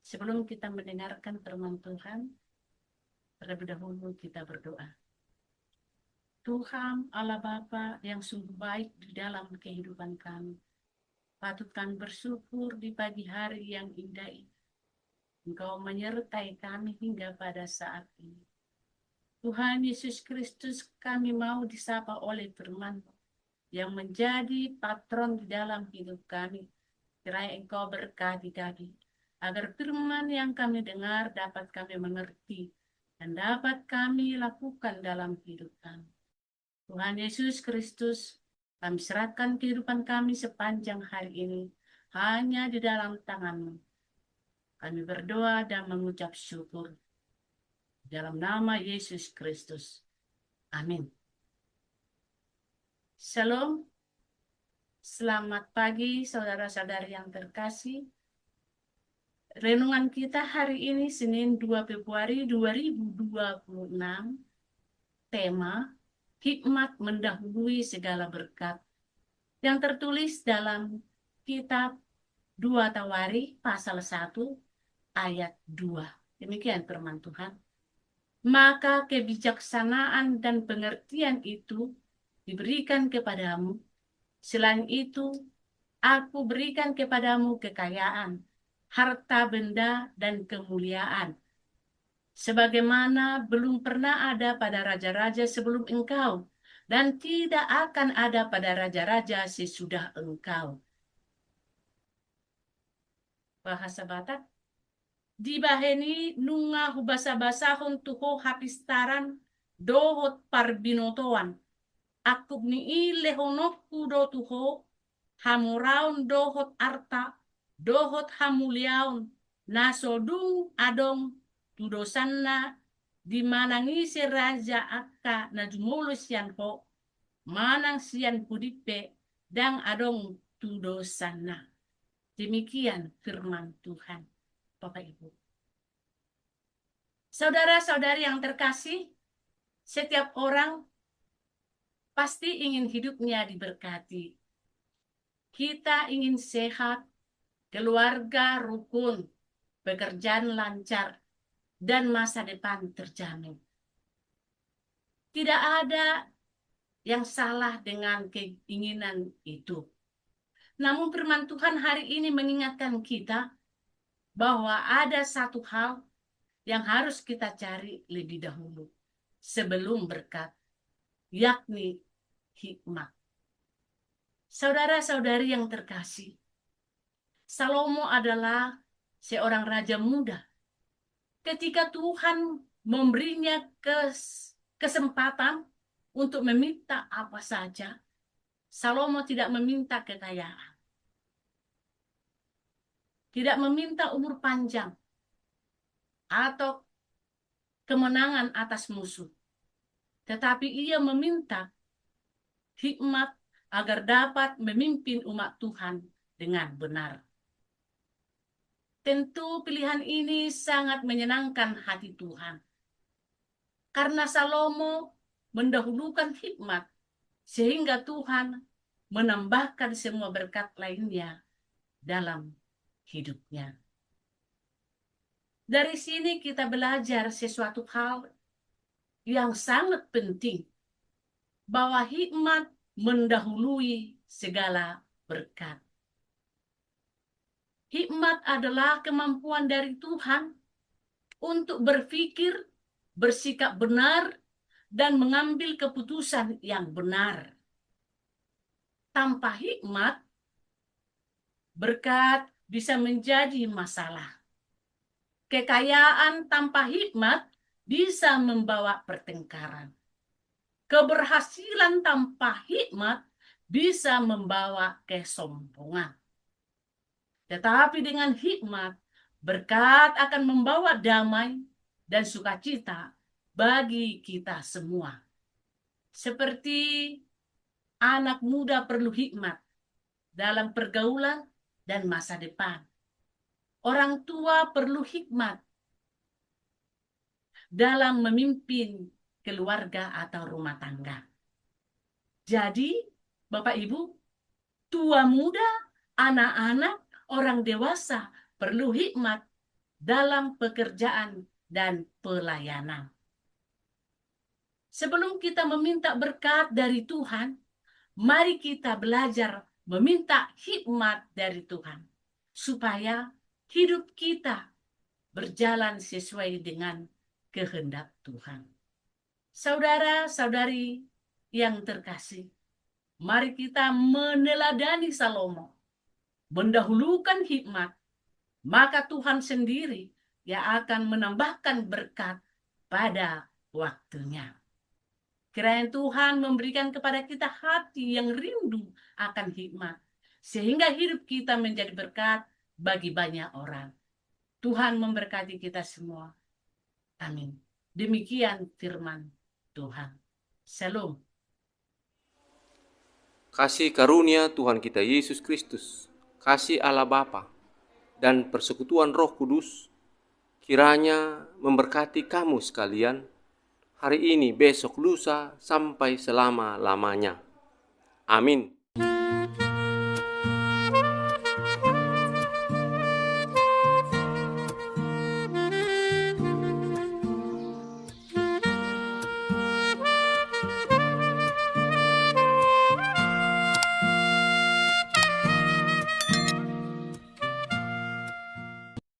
Sebelum kita mendengarkan firman Tuhan, terlebih dahulu kita berdoa. Tuhan Allah Bapa yang sungguh baik di dalam kehidupan kami, patut kami bersyukur di pagi hari yang indah ini. Engkau menyertai kami hingga pada saat ini. Tuhan Yesus Kristus, kami mau disapa oleh firman yang menjadi patron di dalam hidup kami. Kiranya Engkau berkati kami, agar firman yang kami dengar dapat kami mengerti dan dapat kami lakukan dalam hidup kami. Tuhan Yesus Kristus, kami serahkan kehidupan kami sepanjang hari ini hanya di dalam tangan-Mu. Kami berdoa dan mengucap syukur dalam nama Yesus Kristus. Amin. Shalom. Selamat pagi saudara-saudari yang terkasih. Renungan kita hari ini Senin 2 Februari 2026, tema hikmat mendahului segala berkat, yang tertulis dalam kitab 2 Tawarikh pasal 1 ayat 2. Demikian firman Tuhan. Maka kebijaksanaan dan pengertian itu diberikan kepadamu. Selain itu, aku berikan kepadamu kekayaan, harta benda dan kemuliaan, sebagaimana belum pernah ada pada raja-raja sebelum engkau, dan tidak akan ada pada raja-raja sesudah engkau. Bahasa Batak, dibaheni nunga hubasa-basahon tuho hapistaran dohot parbinotoan, akub ni ilehonok kudo tuho hamuraun dohot arta, dohot hamuliaun, nasodung adong tudosanna di manangi si raja akka na jumulus yan ho, manang siyan kudipe dang adong tudosanna. Demikian firman Tuhan, Bapak Ibu. Saudara-saudari yang terkasih, setiap orang pasti ingin hidupnya diberkati. Kita ingin sehat, keluarga rukun, pekerjaan lancar, dan masa depan terjamin. Tidak ada yang salah dengan keinginan itu. Namun firman Tuhan hari ini mengingatkan kita bahwa ada satu hal yang harus kita cari lebih dahulu sebelum berkat, yakni hikmat. Saudara-saudari yang terkasih, Salomo adalah seorang raja muda. Ketika Tuhan memberinya kesempatan untuk meminta apa saja, Salomo tidak meminta kekayaan, tidak meminta umur panjang atau kemenangan atas musuh, tetapi ia meminta hikmat agar dapat memimpin umat Tuhan dengan benar. Tentu pilihan ini sangat menyenangkan hati Tuhan, karena Salomo mendahulukan hikmat, sehingga Tuhan menambahkan semua berkat lainnya dalam hidupnya. Dari sini kita belajar sesuatu hal yang sangat penting, bahwa hikmat mendahului segala berkat. Hikmat adalah kemampuan dari Tuhan untuk berpikir, bersikap benar, dan mengambil keputusan yang benar. Tanpa hikmat, berkat bisa menjadi masalah. Kekayaan tanpa hikmat bisa membawa pertengkaran. Keberhasilan tanpa hikmat bisa membawa kesombongan. Tetapi dengan hikmat, berkat akan membawa damai dan sukacita bagi kita semua. Seperti anak muda perlu hikmat dalam pergaulan dan masa depan. Orang tua perlu hikmat dalam memimpin keluarga atau rumah tangga. Jadi, Bapak Ibu, tua muda, anak-anak, orang dewasa perlu hikmat dalam pekerjaan dan pelayanan. Sebelum kita meminta berkat dari Tuhan, mari kita belajar meminta hikmat dari Tuhan, supaya hidup kita berjalan sesuai dengan kehendak Tuhan. Saudara-saudari yang terkasih, mari kita meneladani Salomo, mendahulukan hikmat, maka Tuhan sendiri yang akan menambahkan berkat pada waktunya. Kiranya Tuhan memberikan kepada kita hati yang rindu akan hikmat, sehingga hidup kita menjadi berkat bagi banyak orang. Tuhan memberkati kita semua. Amin. Demikian firman Tuhan. Shalom. Kasih karunia Tuhan kita Yesus Kristus, kasih Allah Bapa, dan persekutuan Roh Kudus, kiranya memberkati kamu sekalian, hari ini, besok, lusa, sampai selama-lamanya. Amin.